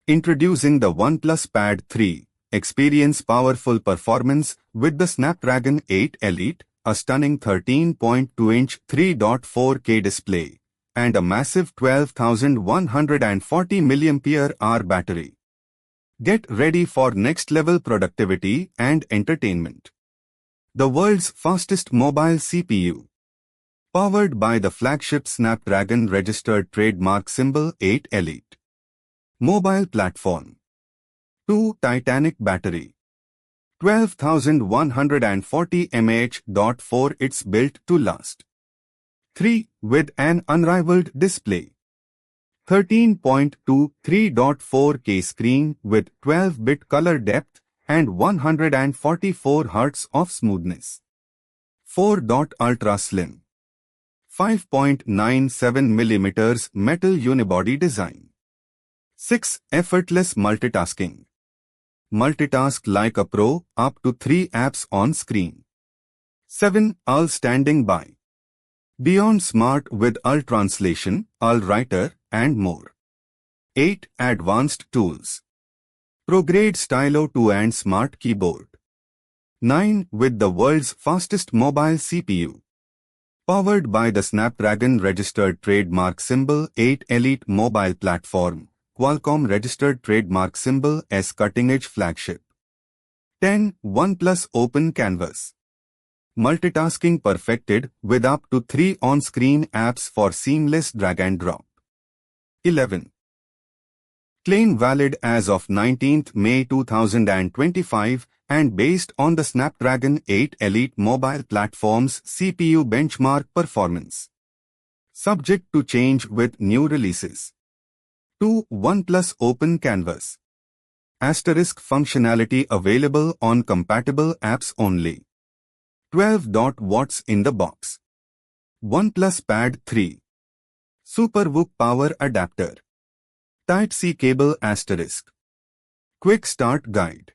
Introducing the OnePlus Pad 3. Experience powerful performance with the Snapdragon 8 Elite, a stunning 13.2-inch 3.4K display, and a massive 12,140 mAh battery. Get ready for next-level productivity and entertainment. The world's fastest mobile CPU. Powered by the flagship Snapdragon registered trademark symbol 8 Elite. Mobile platform. 2 Titanic battery. 12,140 mAh. 4 It's built to last. 3 With an unrivaled display. 13.2 3.4K screen with 12-bit color depth and 144 Hz of smoothness. 4. Ultra slim. 5.97 mm metal unibody design. 6. Effortless multitasking. Multitask like a pro, up to 3 apps on screen. 7. All standing by. Beyond smart with All Translation, All Writer, and more. 8. Advanced tools. Pro-grade Stylo 2 and Smart Keyboard. 9. With the world's fastest mobile CPU. Powered by the Snapdragon registered trademark symbol 8 Elite mobile platform. Qualcomm registered trademark symbol S cutting-edge flagship. 10. OnePlus Open Canvas. Multitasking perfected with up to 3 on-screen apps for seamless drag and drop. 11. Claim valid as of 19th May 2025 and based on the Snapdragon 8 Elite mobile platform's CPU benchmark performance. Subject to change with new releases. 2. OnePlus Open Canvas. Asterisk functionality available on compatible apps only. 12. What's in the box? OnePlus Pad 3. SuperVOOC power adapter. Type-C cable asterisk. Quick start guide.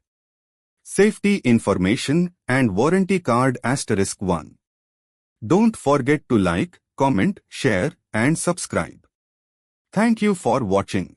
Safety information and warranty card asterisk 1. Don't forget to like, comment, share, and subscribe. Thank you for watching.